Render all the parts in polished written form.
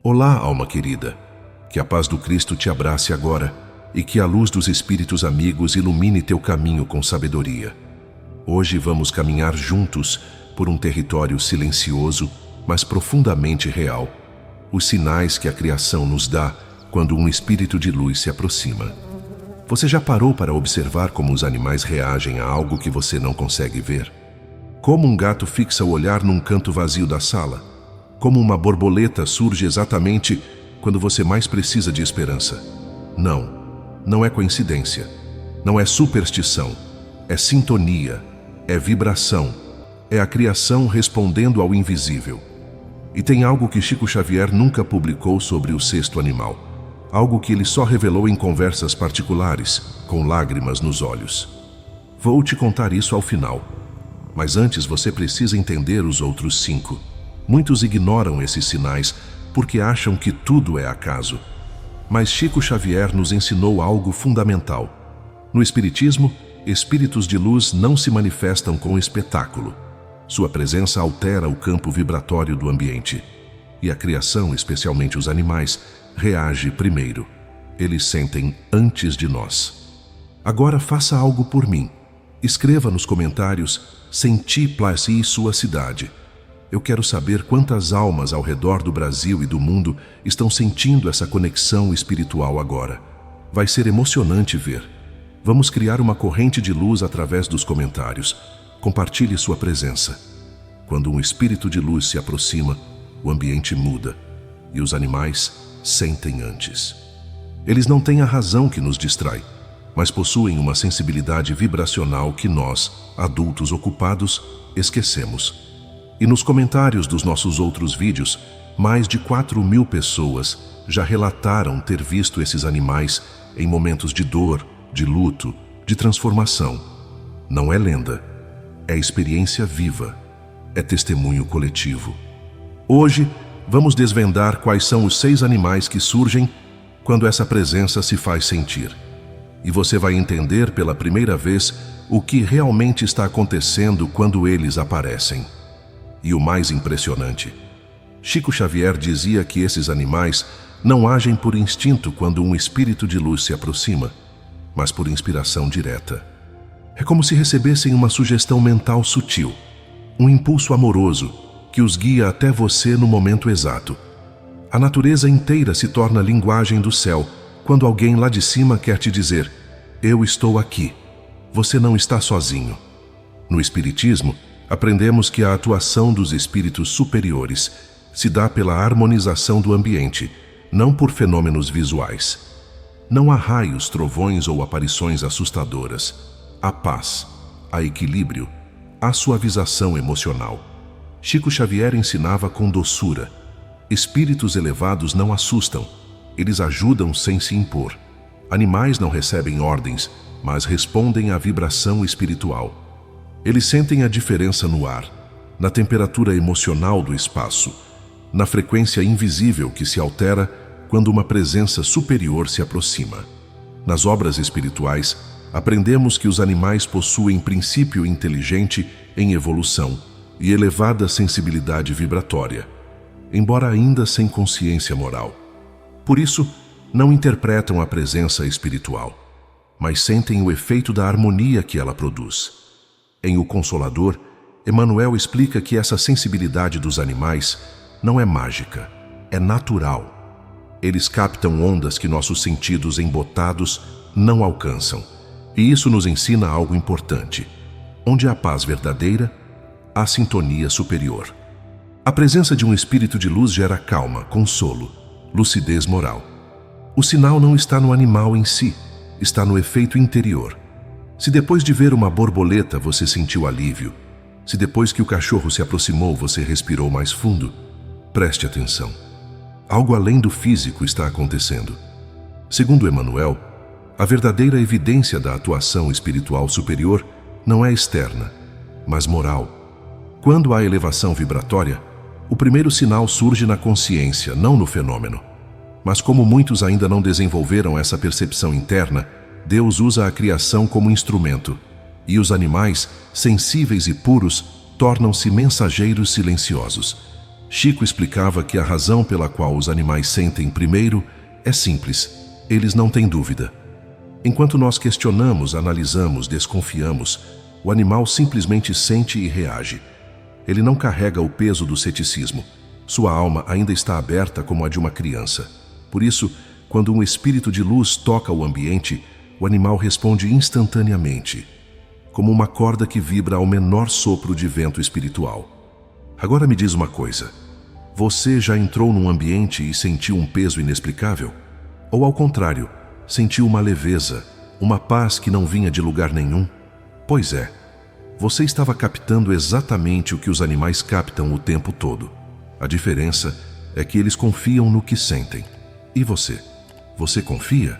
Olá, alma querida. Que a paz do Cristo te abrace agora e que a luz dos Espíritos amigos ilumine teu caminho com sabedoria. Hoje vamos caminhar juntos por um território silencioso, mas profundamente real. Os sinais que a criação nos dá quando um espírito de luz se aproxima. Você já parou para observar como os animais reagem a algo que você não consegue ver? Como um gato fixa o olhar num canto vazio da sala? Como uma borboleta surge exatamente quando você mais precisa de esperança? Não é coincidência. Não é superstição. É sintonia. É vibração. É a criação respondendo ao invisível. E tem algo que Chico Xavier nunca publicou sobre o sexto animal. Algo que ele só revelou em conversas particulares, com lágrimas nos olhos. Vou te contar isso ao final. Mas antes você precisa entender os outros 5. Muitos ignoram esses sinais porque acham que tudo é acaso. Mas Chico Xavier nos ensinou algo fundamental. No Espiritismo, espíritos de luz não se manifestam com espetáculo. Sua presença altera o campo vibratório do ambiente. E a criação, especialmente os animais, reage primeiro. Eles sentem antes de nós. Agora faça algo por mim. Escreva nos comentários: senti placi sua cidade. Eu quero saber quantas almas ao redor do Brasil e do mundo estão sentindo essa conexão espiritual agora. Vai ser emocionante ver. Vamos criar uma corrente de luz através dos comentários. Compartilhe sua presença. Quando um espírito de luz se aproxima, o ambiente muda e os animais sentem antes. Eles não têm a razão que nos distrai, mas possuem uma sensibilidade vibracional que nós, adultos ocupados, esquecemos. E nos comentários dos nossos outros vídeos, mais de 4.000 pessoas já relataram ter visto esses animais em momentos de dor, de luto, de transformação. Não é lenda, é experiência viva, é testemunho coletivo. Hoje, vamos desvendar quais são os 6 animais que surgem quando essa presença se faz sentir. E você vai entender pela primeira vez o que realmente está acontecendo quando eles aparecem. E o mais impressionante, Chico Xavier dizia que esses animais não agem por instinto quando um espírito de luz se aproxima, mas por inspiração direta. É como se recebessem uma sugestão mental sutil, um impulso amoroso que os guia até você no momento exato. A natureza inteira se torna linguagem do céu quando alguém lá de cima quer te dizer: eu estou aqui, você não está sozinho. No Espiritismo, aprendemos que a atuação dos espíritos superiores se dá pela harmonização do ambiente, não por fenômenos visuais. Não há raios, trovões ou aparições assustadoras. Há paz, há equilíbrio, há suavização emocional. Chico Xavier ensinava com doçura. Espíritos elevados não assustam, eles ajudam sem se impor. Animais não recebem ordens, mas respondem à vibração espiritual. Eles sentem a diferença no ar, na temperatura emocional do espaço, na frequência invisível que se altera quando uma presença superior se aproxima. Nas obras espirituais, aprendemos que os animais possuem princípio inteligente em evolução e elevada sensibilidade vibratória, embora ainda sem consciência moral. Por isso, não interpretam a presença espiritual, mas sentem o efeito da harmonia que ela produz. Em O Consolador, Emmanuel explica que essa sensibilidade dos animais não é mágica, é natural. Eles captam ondas que nossos sentidos embotados não alcançam. E isso nos ensina algo importante. Onde há paz verdadeira, há sintonia superior. A presença de um espírito de luz gera calma, consolo, lucidez moral. O sinal não está no animal em si, está no efeito interior. Se depois de ver uma borboleta você sentiu alívio, se depois que o cachorro se aproximou você respirou mais fundo, preste atenção. Algo além do físico está acontecendo. Segundo Emmanuel, a verdadeira evidência da atuação espiritual superior não é externa, mas moral. Quando há elevação vibratória, o primeiro sinal surge na consciência, não no fenômeno. Mas como muitos ainda não desenvolveram essa percepção interna, Deus usa a criação como instrumento, e os animais, sensíveis e puros, tornam-se mensageiros silenciosos. Chico explicava que a razão pela qual os animais sentem primeiro é simples: eles não têm dúvida. Enquanto nós questionamos, analisamos, desconfiamos, o animal simplesmente sente e reage. Ele não carrega o peso do ceticismo. Sua alma ainda está aberta como a de uma criança. Por isso, quando um espírito de luz toca o ambiente, o animal responde instantaneamente, como uma corda que vibra ao menor sopro de vento espiritual. Agora me diz uma coisa: você já entrou num ambiente e sentiu um peso inexplicável? Ou ao contrário, sentiu uma leveza, uma paz que não vinha de lugar nenhum? Pois é, você estava captando exatamente o que os animais captam o tempo todo. A diferença é que eles confiam no que sentem. E você? Você confia?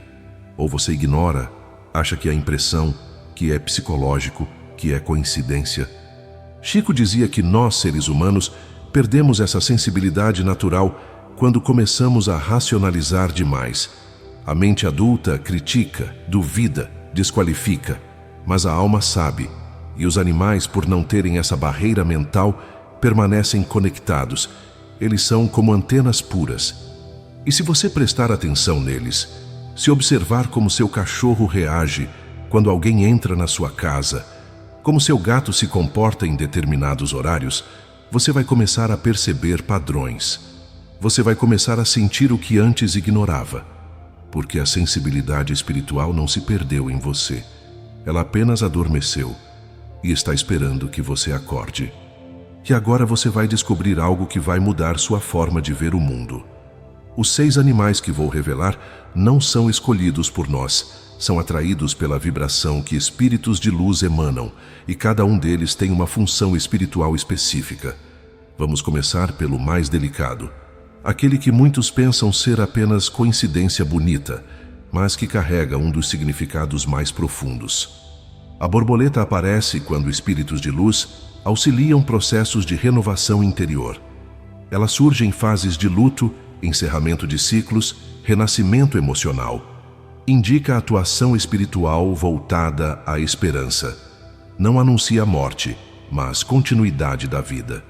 Ou você ignora, acha que é impressão, que é psicológico, que é coincidência? Chico dizia que nós, seres humanos, perdemos essa sensibilidade natural quando começamos a racionalizar demais. A mente adulta critica, duvida, desqualifica, mas a alma sabe, e os animais, por não terem essa barreira mental, permanecem conectados. Eles são como antenas puras. E se você prestar atenção neles, se observar como seu cachorro reage quando alguém entra na sua casa, como seu gato se comporta em determinados horários, você vai começar a perceber padrões. Você vai começar a sentir o que antes ignorava, porque a sensibilidade espiritual não se perdeu em você. Ela apenas adormeceu e está esperando que você acorde. E agora você vai descobrir algo que vai mudar sua forma de ver o mundo. Os 6 animais que vou revelar não são escolhidos por nós, são atraídos pela vibração que espíritos de luz emanam, e cada um deles tem uma função espiritual específica. Vamos começar pelo mais delicado, aquele que muitos pensam ser apenas coincidência bonita, mas que carrega um dos significados mais profundos. A borboleta aparece quando espíritos de luz auxiliam processos de renovação interior. Ela surge em fases de luto, encerramento de ciclos, renascimento emocional. Indica a atuação espiritual voltada à esperança. Não anuncia a morte, mas continuidade da vida.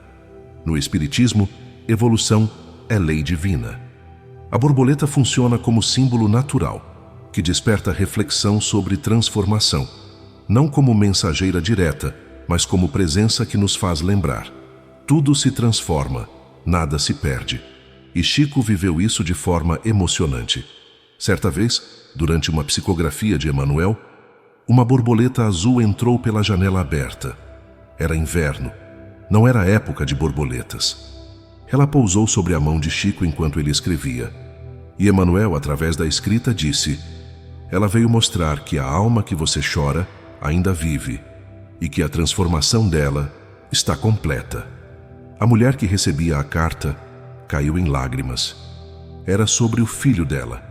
No Espiritismo, evolução é lei divina. A borboleta funciona como símbolo natural, que desperta reflexão sobre transformação, não como mensageira direta, mas como presença que nos faz lembrar. Tudo se transforma, nada se perde. E Chico viveu isso de forma emocionante. Certa vez, durante uma psicografia de Emmanuel, uma borboleta azul entrou pela janela aberta. Era inverno, não era época de borboletas. Ela pousou sobre a mão de Chico enquanto ele escrevia. E Emmanuel, através da escrita, disse: ela veio mostrar que a alma que você chora ainda vive e que a transformação dela está completa. A mulher que recebia a carta caiu em lágrimas. Era sobre o filho dela.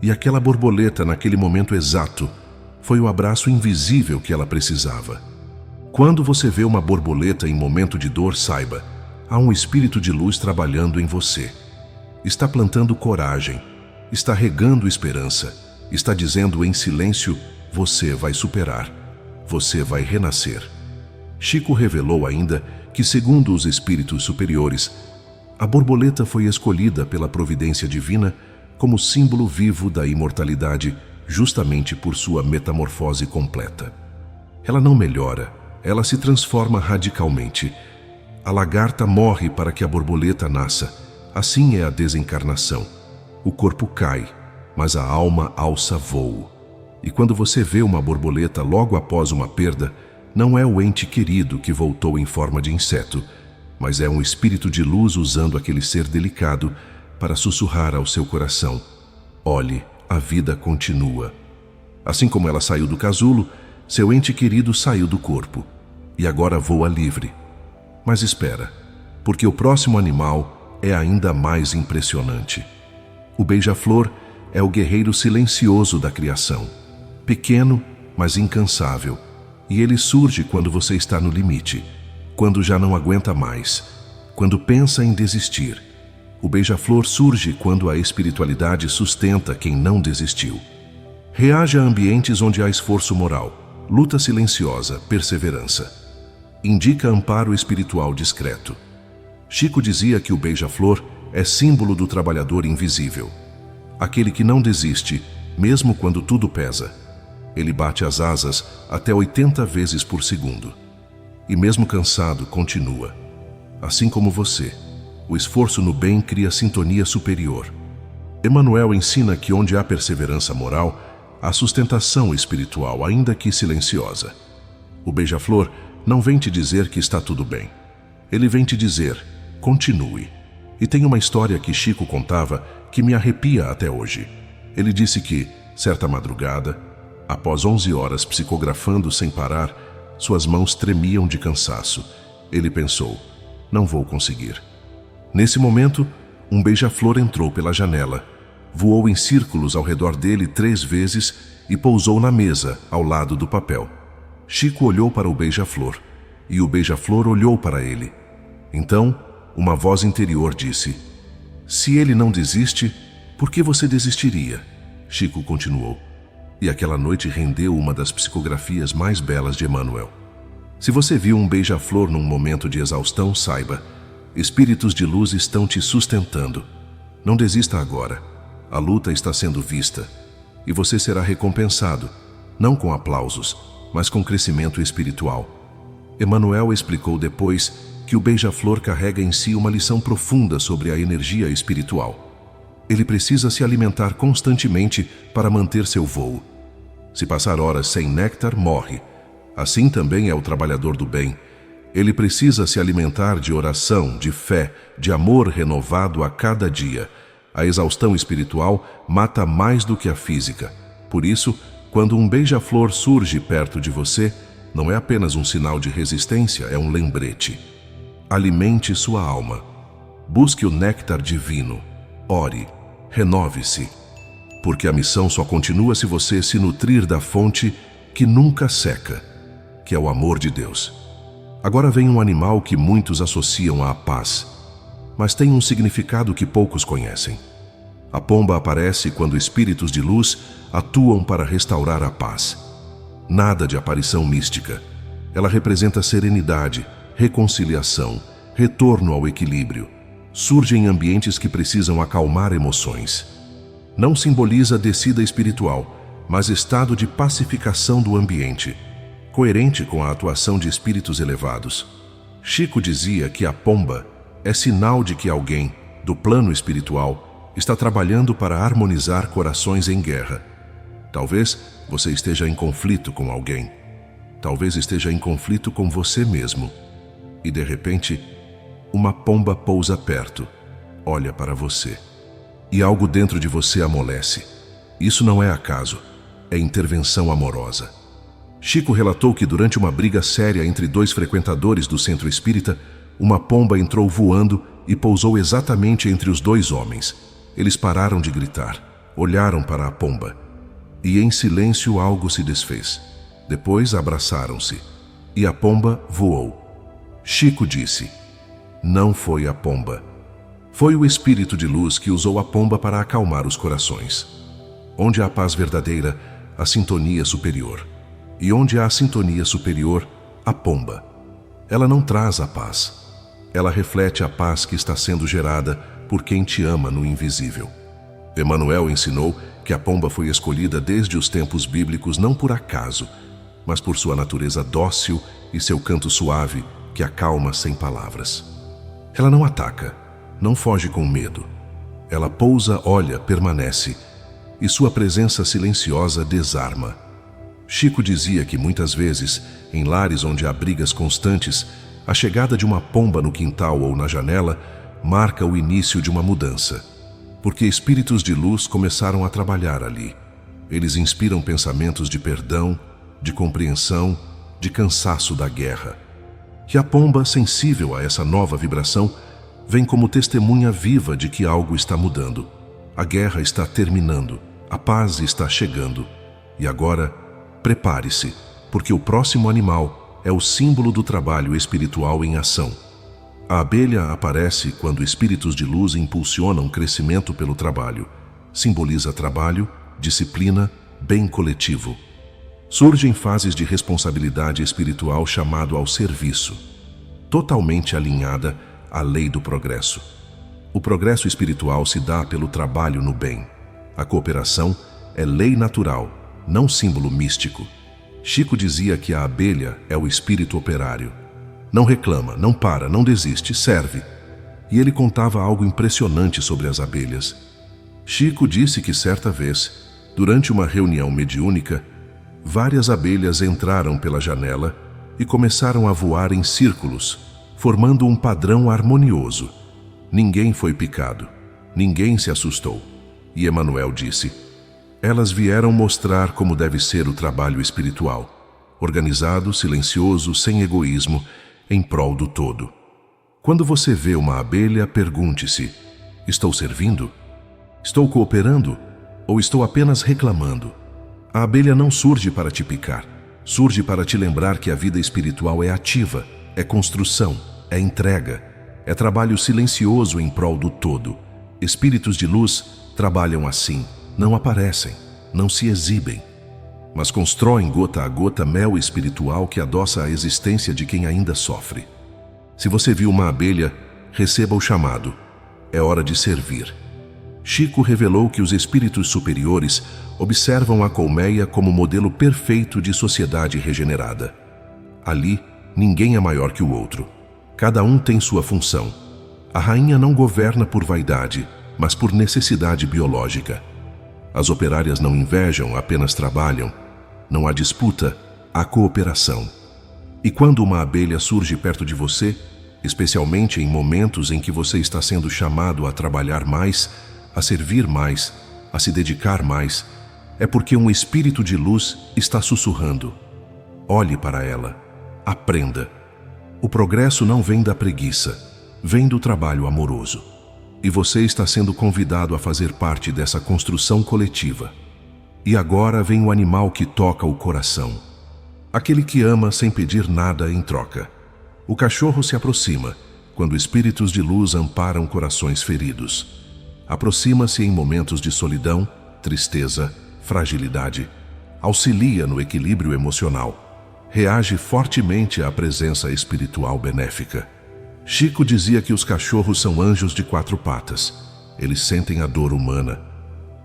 E aquela borboleta, naquele momento exato, foi o abraço invisível que ela precisava. Quando você vê uma borboleta em momento de dor, saiba, há um espírito de luz trabalhando em você. Está plantando coragem, está regando esperança, está dizendo em silêncio: você vai superar, você vai renascer. Chico revelou ainda que, segundo os espíritos superiores, a borboleta foi escolhida pela providência divina como símbolo vivo da imortalidade, justamente por sua metamorfose completa. Ela não melhora, ela se transforma radicalmente. A lagarta morre para que a borboleta nasça. Assim é a desencarnação. O corpo cai, mas a alma alça voo. E quando você vê uma borboleta logo após uma perda, não é o ente querido que voltou em forma de inseto, mas é um espírito de luz usando aquele ser delicado para sussurrar ao seu coração: olhe, a vida continua. Assim como ela saiu do casulo, seu ente querido saiu do corpo e agora voa livre. Mas espera, porque o próximo animal é ainda mais impressionante. O beija-flor é o guerreiro silencioso da criação, pequeno, mas incansável, e ele surge quando você está no limite, quando já não aguenta mais, quando pensa em desistir. O beija-flor surge quando a espiritualidade sustenta quem não desistiu. Reage a ambientes onde há esforço moral, luta silenciosa, perseverança. Indica amparo espiritual discreto. Chico dizia que o beija-flor é símbolo do trabalhador invisível, aquele que não desiste, mesmo quando tudo pesa. Ele bate as asas até 80 vezes por segundo. E mesmo cansado, continua. Assim como você, o esforço no bem cria sintonia superior. Emmanuel ensina que onde há perseverança moral, há sustentação espiritual, ainda que silenciosa. O beija-flor não vem te dizer que está tudo bem. Ele vem te dizer, continue. E tem uma história que Chico contava que me arrepia até hoje. Ele disse que, certa madrugada, após 11 horas psicografando sem parar, suas mãos tremiam de cansaço. Ele pensou, não vou conseguir. Nesse momento, um beija-flor entrou pela janela, voou em círculos ao redor dele 3 vezes e pousou na mesa, ao lado do papel. Chico olhou para o beija-flor, e o beija-flor olhou para ele. Então, uma voz interior disse, se ele não desiste, por que você desistiria? Chico continuou. E aquela noite rendeu uma das psicografias mais belas de Emmanuel. Se você viu um beija-flor num momento de exaustão, saiba, espíritos de luz estão te sustentando. Não desista agora. A luta está sendo vista. E você será recompensado, não com aplausos, mas com crescimento espiritual. Emmanuel explicou depois que o beija-flor carrega em si uma lição profunda sobre a energia espiritual. Ele precisa se alimentar constantemente para manter seu voo. Se passar horas sem néctar, morre. Assim também é o trabalhador do bem. Ele precisa se alimentar de oração, de fé, de amor renovado a cada dia. A exaustão espiritual mata mais do que a física. Por isso, quando um beija-flor surge perto de você, não é apenas um sinal de resistência, é um lembrete. Alimente sua alma. Busque o néctar divino. Ore. Renove-se. Porque a missão só continua se você se nutrir da fonte que nunca seca, que é o amor de Deus. Agora vem um animal que muitos associam à paz, mas tem um significado que poucos conhecem. A pomba aparece quando espíritos de luz atuam para restaurar a paz. Nada de aparição mística. Ela representa serenidade, reconciliação, retorno ao equilíbrio. Surge em ambientes que precisam acalmar emoções. Não simboliza descida espiritual, mas estado de pacificação do ambiente, coerente com a atuação de espíritos elevados. Chico dizia que a pomba é sinal de que alguém, do plano espiritual, está trabalhando para harmonizar corações em guerra. Talvez você esteja em conflito com alguém. Talvez esteja em conflito com você mesmo. E de repente, uma pomba pousa perto, olha para você. E algo dentro de você amolece. Isso não é acaso, é intervenção amorosa. Chico relatou que durante uma briga séria entre 2 frequentadores do centro espírita, uma pomba entrou voando e pousou exatamente entre os 2 homens. Eles pararam de gritar, olharam para a pomba. E em silêncio algo se desfez. Depois abraçaram-se. E a pomba voou. Chico disse, não foi a pomba. Foi o espírito de luz que usou a pomba para acalmar os corações. Onde há paz verdadeira, a sintonia superior. E onde há sintonia superior, a pomba. Ela não traz a paz. Ela reflete a paz que está sendo gerada por quem te ama no invisível. Emmanuel ensinou que a pomba foi escolhida desde os tempos bíblicos não por acaso, mas por sua natureza dócil e seu canto suave que acalma sem palavras. Ela não ataca, não foge com medo. Ela pousa, olha, permanece, e sua presença silenciosa desarma. Chico dizia que muitas vezes, em lares onde há brigas constantes, a chegada de uma pomba no quintal ou na janela marca o início de uma mudança, porque espíritos de luz começaram a trabalhar ali. Eles inspiram pensamentos de perdão, de compreensão, de cansaço da guerra. E a pomba, sensível a essa nova vibração, vem como testemunha viva de que algo está mudando. A guerra está terminando, a paz está chegando. E agora, prepare-se, porque o próximo animal é o símbolo do trabalho espiritual em ação. A abelha aparece quando espíritos de luz impulsionam crescimento pelo trabalho. Simboliza trabalho, disciplina, bem coletivo. Surge em fases de responsabilidade espiritual chamado ao serviço. Totalmente alinhada, a lei do progresso. O progresso espiritual se dá pelo trabalho no bem. A cooperação é lei natural, não símbolo místico. Chico dizia que a abelha é o espírito operário. Não reclama, não para, não desiste, serve. E ele contava algo impressionante sobre as abelhas. Chico disse que certa vez, durante uma reunião mediúnica, várias abelhas entraram pela janela e começaram a voar em círculos, formando um padrão harmonioso. Ninguém foi picado, ninguém se assustou. E Emmanuel disse: elas vieram mostrar como deve ser o trabalho espiritual, organizado, silencioso, sem egoísmo, em prol do todo. Quando você vê uma abelha, pergunte-se: estou servindo? Estou cooperando? Ou estou apenas reclamando? A abelha não surge para te picar, surge para te lembrar que a vida espiritual é ativa, é construção, é entrega, é trabalho silencioso em prol do todo. Espíritos de luz trabalham assim, não aparecem, não se exibem, mas constroem gota a gota mel espiritual que adoça a existência de quem ainda sofre. Se você viu uma abelha, receba o chamado. É hora de servir. Chico revelou que os espíritos superiores observam a colmeia como modelo perfeito de sociedade regenerada. Ali, ninguém é maior que o outro. Cada um tem sua função. A rainha não governa por vaidade, mas por necessidade biológica. As operárias não invejam, apenas trabalham. Não há disputa, há cooperação. E quando uma abelha surge perto de você, especialmente em momentos em que você está sendo chamado a trabalhar mais, a servir mais, a se dedicar mais, é porque um espírito de luz está sussurrando. Olhe para ela, aprenda. O progresso não vem da preguiça, vem do trabalho amoroso. E você está sendo convidado a fazer parte dessa construção coletiva. E agora vem o animal que toca o coração. Aquele que ama sem pedir nada em troca. O cachorro se aproxima, quando espíritos de luz amparam corações feridos. Aproxima-se em momentos de solidão, tristeza, fragilidade. Auxilia no equilíbrio emocional. Reage fortemente à presença espiritual benéfica. Chico dizia que os cachorros são anjos de 4 patas. Eles sentem a dor humana.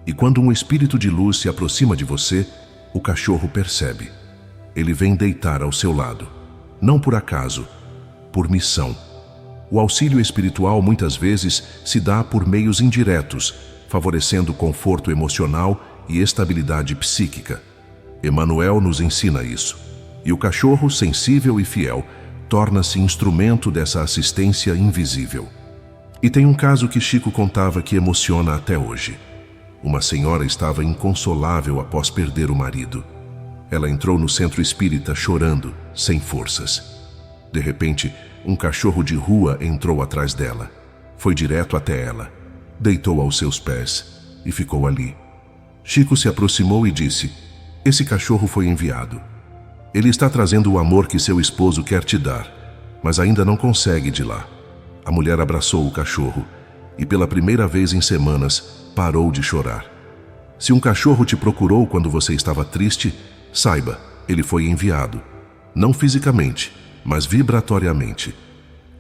E quando um espírito de luz se aproxima de você, o cachorro percebe. Ele vem deitar ao seu lado. Não por acaso, por missão. O auxílio espiritual muitas vezes se dá por meios indiretos, favorecendo conforto emocional e estabilidade psíquica. Emmanuel nos ensina isso. E o cachorro, sensível e fiel, torna-se instrumento dessa assistência invisível. E tem um caso que Chico contava que emociona até hoje. Uma senhora estava inconsolável após perder o marido. Ela entrou no centro espírita chorando, sem forças. De repente, um cachorro de rua entrou atrás dela. Foi direto até ela, deitou aos seus pés e ficou ali. Chico se aproximou e disse: esse cachorro foi enviado. Ele está trazendo o amor que seu esposo quer te dar, mas ainda não consegue de lá. A mulher abraçou o cachorro e pela primeira vez em semanas parou de chorar. Se um cachorro te procurou quando você estava triste, saiba, ele foi enviado. Não fisicamente, mas vibratoriamente.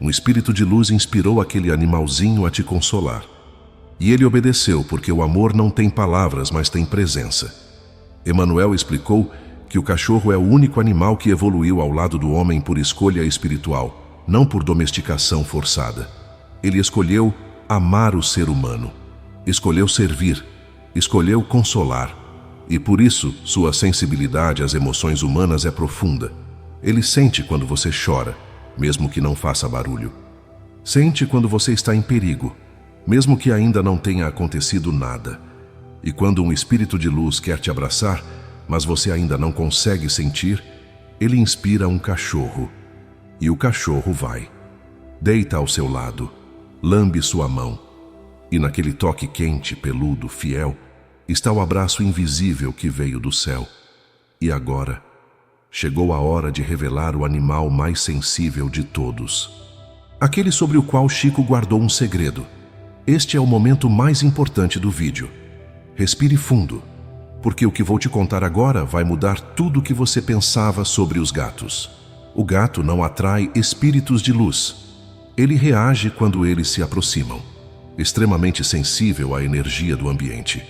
Um espírito de luz inspirou aquele animalzinho a te consolar. E ele obedeceu porque o amor não tem palavras, mas tem presença. Emmanuel explicou que o cachorro é o único animal que evoluiu ao lado do homem por escolha espiritual, não por domesticação forçada. Ele escolheu amar o ser humano, escolheu servir, escolheu consolar. E por isso, sua sensibilidade às emoções humanas é profunda. Ele sente quando você chora, mesmo que não faça barulho. Sente quando você está em perigo, mesmo que ainda não tenha acontecido nada. E quando um espírito de luz quer te abraçar, mas você ainda não consegue sentir, ele inspira um cachorro. E o cachorro vai. Deita ao seu lado, lambe sua mão. E naquele toque quente, peludo, fiel, está o abraço invisível que veio do céu. E agora, chegou a hora de revelar o animal mais sensível de todos. Aquele sobre o qual Chico guardou um segredo. Este é o momento mais importante do vídeo. Respire fundo, porque o que vou te contar agora vai mudar tudo o que você pensava sobre os gatos. O gato não atrai espíritos de luz. Ele reage quando eles se aproximam, extremamente sensível à energia do ambiente.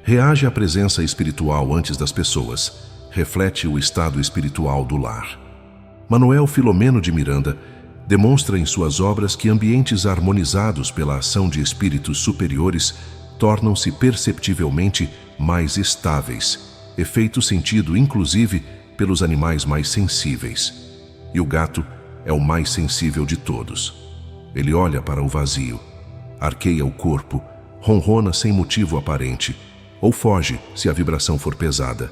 Reage à presença espiritual antes das pessoas, reflete o estado espiritual do lar. Manuel Filomeno de Miranda demonstra em suas obras que ambientes harmonizados pela ação de espíritos superiores tornam-se perceptivelmente mais estáveis, efeito sentido inclusive pelos animais mais sensíveis. E o gato é o mais sensível de todos. Ele olha para o vazio, arqueia o corpo, ronrona sem motivo aparente, ou foge se a vibração for pesada.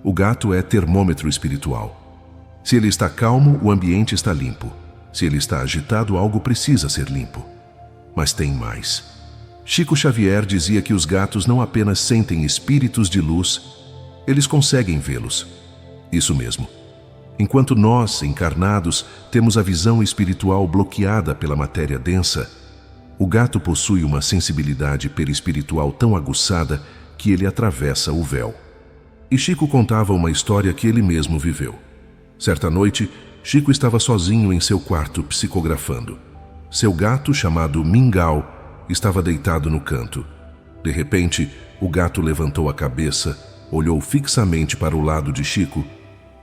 O gato é termômetro espiritual. Se ele está calmo, o ambiente está limpo. Se ele está agitado, algo precisa ser limpo. Mas tem mais. Chico Xavier dizia que os gatos não apenas sentem espíritos de luz, eles conseguem vê-los. Isso mesmo. Enquanto nós, encarnados, temos a visão espiritual bloqueada pela matéria densa, o gato possui uma sensibilidade perispiritual tão aguçada que ele atravessa o véu. E Chico contava uma história que ele mesmo viveu. Certa noite, Chico estava sozinho em seu quarto psicografando. Seu gato, chamado Mingau, estava deitado no canto. De repente, o gato levantou a cabeça, olhou fixamente para o lado de Chico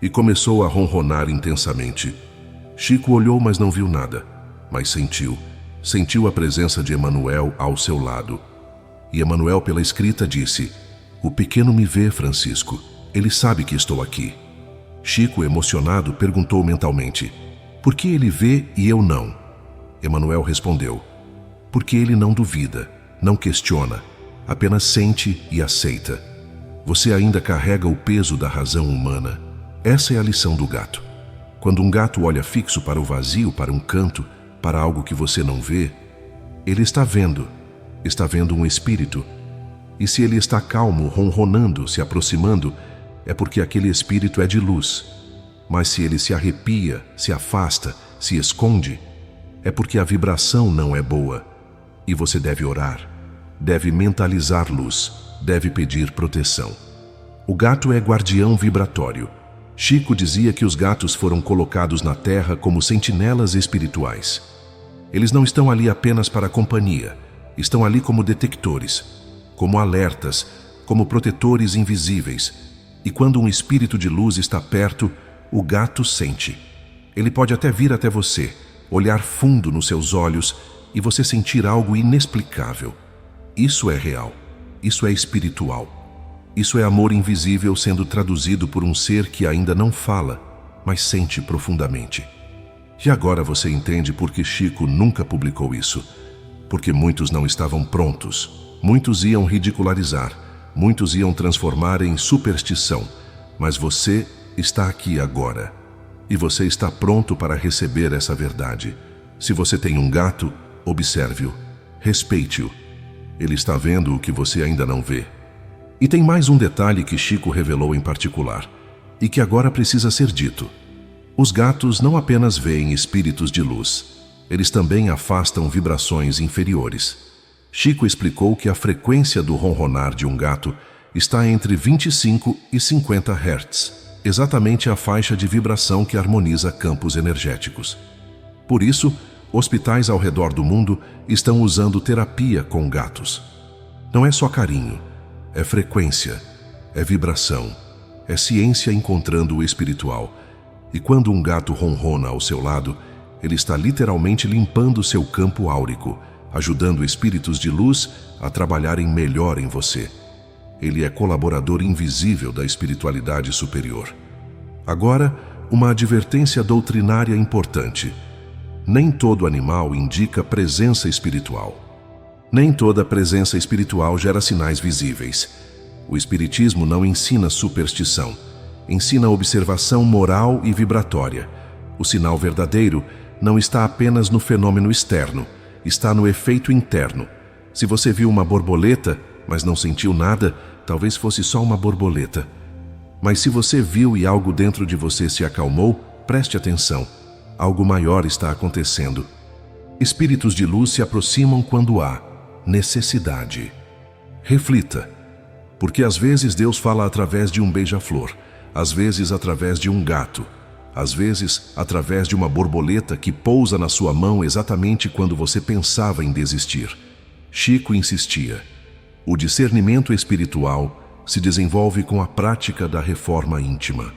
e começou a ronronar intensamente. Chico olhou, mas não viu nada, mas sentiu a presença de Emanuel ao seu lado. E Emanuel, pela escrita, disse: "O pequeno me vê, Francisco. Ele sabe que estou aqui." Chico, emocionado, perguntou mentalmente: "Por que ele vê e eu não?" Emanuel respondeu: "Porque ele não duvida, não questiona, apenas sente e aceita. Você ainda carrega o peso da razão humana. Essa é a lição do gato. Quando um gato olha fixo para o vazio, para um canto, para algo que você não vê, ele está vendo um espírito. E se ele está calmo, ronronando, se aproximando, é porque aquele espírito é de luz. Mas se ele se arrepia, se afasta, se esconde, é porque a vibração não é boa. E você deve orar, deve mentalizar luz, deve pedir proteção. O gato é guardião vibratório. Chico dizia que os gatos foram colocados na Terra como sentinelas espirituais. Eles não estão ali apenas para companhia, estão ali como detectores, como alertas, como protetores invisíveis. E quando um espírito de luz está perto, o gato sente. Ele pode até vir até você, olhar fundo nos seus olhos e você sentir algo inexplicável. Isso é real, isso é espiritual. Isso é amor invisível sendo traduzido por um ser que ainda não fala, mas sente profundamente. E agora você entende por que Chico nunca publicou isso. Porque muitos não estavam prontos, muitos iam ridicularizar, muitos iam transformar em superstição, mas você está aqui agora. E você está pronto para receber essa verdade. Se você tem um gato, observe-o, respeite-o. Ele está vendo o que você ainda não vê. E tem mais um detalhe que Chico revelou em particular, e que agora precisa ser dito. Os gatos não apenas veem espíritos de luz, eles também afastam vibrações inferiores. Chico explicou que a frequência do ronronar de um gato está entre 25 e 50 Hz, exatamente a faixa de vibração que harmoniza campos energéticos. Por isso, hospitais ao redor do mundo estão usando terapia com gatos. Não é só carinho, é frequência, é vibração, é ciência encontrando o espiritual. E quando um gato ronrona ao seu lado, ele está literalmente limpando seu campo áurico, ajudando espíritos de luz a trabalharem melhor em você. Ele é colaborador invisível da espiritualidade superior. Agora, uma advertência doutrinária importante. Nem todo animal indica presença espiritual. Nem toda presença espiritual gera sinais visíveis. O Espiritismo não ensina superstição. Ensina observação moral e vibratória. O sinal verdadeiro não está apenas no fenômeno externo, está no efeito interno. Se você viu uma borboleta, mas não sentiu nada, talvez fosse só uma borboleta. Mas se você viu e algo dentro de você se acalmou, preste atenção. Algo maior está acontecendo. Espíritos de luz se aproximam quando há necessidade. Reflita, porque às vezes Deus fala através de um beija-flor, às vezes através de um gato, às vezes através de uma borboleta que pousa na sua mão exatamente quando você pensava em desistir. Chico insistia: o discernimento espiritual se desenvolve com a prática da reforma íntima.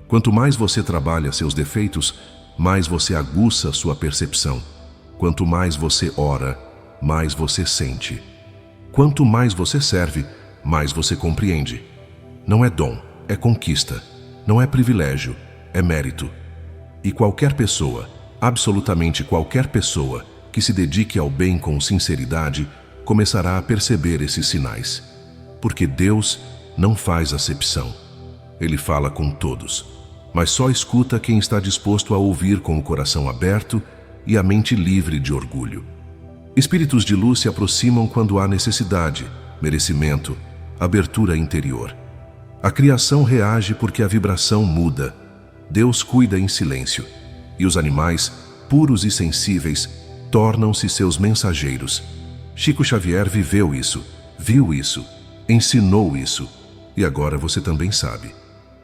Quanto mais você trabalha seus defeitos, mais você aguça sua percepção. Quanto mais você ora, mais você sente. Quanto mais você serve, mais você compreende. Não é dom, é conquista. Não é privilégio, é mérito. E qualquer pessoa, absolutamente qualquer pessoa, que se dedique ao bem com sinceridade, começará a perceber esses sinais. Porque Deus não faz acepção. Ele fala com todos, mas só escuta quem está disposto a ouvir com o coração aberto e a mente livre de orgulho. Espíritos de luz se aproximam quando há necessidade, merecimento, abertura interior. A criação reage porque a vibração muda. Deus cuida em silêncio, e os animais, puros e sensíveis, tornam-se seus mensageiros. Chico Xavier viveu isso, viu isso, ensinou isso, e agora você também sabe.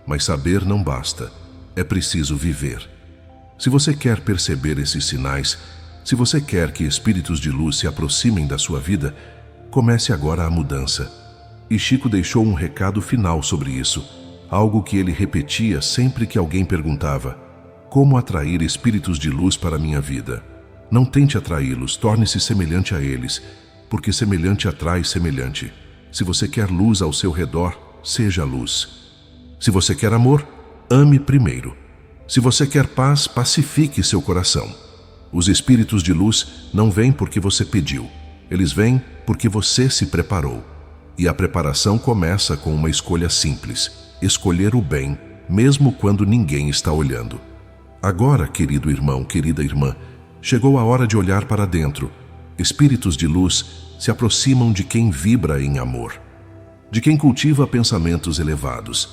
Mas saber não basta, é preciso viver. Se você quer perceber esses sinais, se você quer que espíritos de luz se aproximem da sua vida, comece agora a mudança. E Chico deixou um recado final sobre isso, algo que ele repetia sempre que alguém perguntava: como atrair espíritos de luz para a minha vida? Não tente atraí-los, torne-se semelhante a eles, porque semelhante atrai semelhante. Se você quer luz ao seu redor, seja luz. Se você quer amor, ame primeiro. Se você quer paz, pacifique seu coração. Os espíritos de luz não vêm porque você pediu, eles vêm porque você se preparou. E a preparação começa com uma escolha simples: escolher o bem, mesmo quando ninguém está olhando. Agora, querido irmão, querida irmã, chegou a hora de olhar para dentro. Espíritos de luz se aproximam de quem vibra em amor, de quem cultiva pensamentos elevados,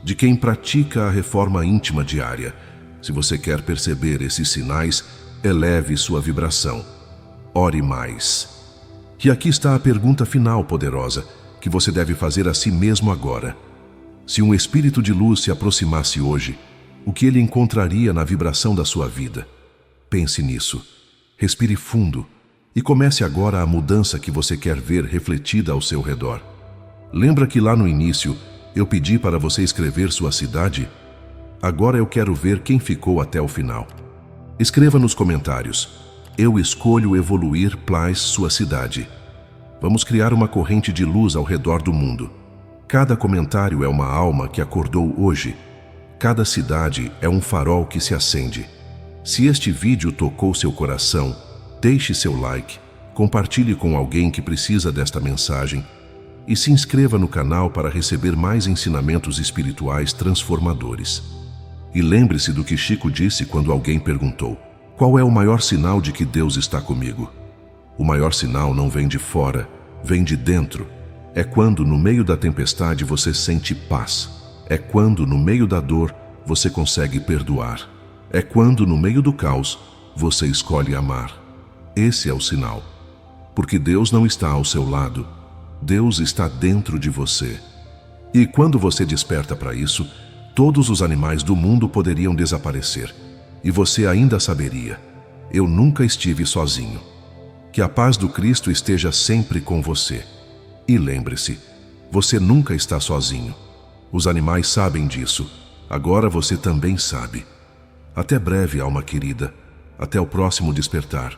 de quem pratica a reforma íntima diária. Se você quer perceber esses sinais, eleve sua vibração. Ore mais. E aqui está a pergunta final, poderosa, que você deve fazer a si mesmo agora. Se um espírito de luz se aproximasse hoje, o que ele encontraria na vibração da sua vida? Pense nisso. Respire fundo e comece agora a mudança que você quer ver refletida ao seu redor. Lembra que lá no início eu pedi para você escrever sua cidade? Agora eu quero ver quem ficou até o final. Escreva nos comentários: eu escolho evoluir + sua cidade. Vamos criar uma corrente de luz ao redor do mundo. Cada comentário é uma alma que acordou hoje. Cada cidade é um farol que se acende. Se este vídeo tocou seu coração, deixe seu like, compartilhe com alguém que precisa desta mensagem e se inscreva no canal para receber mais ensinamentos espirituais transformadores. E lembre-se do que Chico disse quando alguém perguntou: qual é o maior sinal de que Deus está comigo? O maior sinal não vem de fora, vem de dentro. É quando no meio da tempestade você sente paz. É quando no meio da dor você consegue perdoar. É quando no meio do caos você escolhe amar. Esse é o sinal. Porque Deus não está ao seu lado, Deus está dentro de você. E quando você desperta para isso, todos os animais do mundo poderiam desaparecer. E você ainda saberia: eu nunca estive sozinho. Que a paz do Cristo esteja sempre com você. E lembre-se, você nunca está sozinho. Os animais sabem disso. Agora você também sabe. Até breve, alma querida. Até o próximo despertar.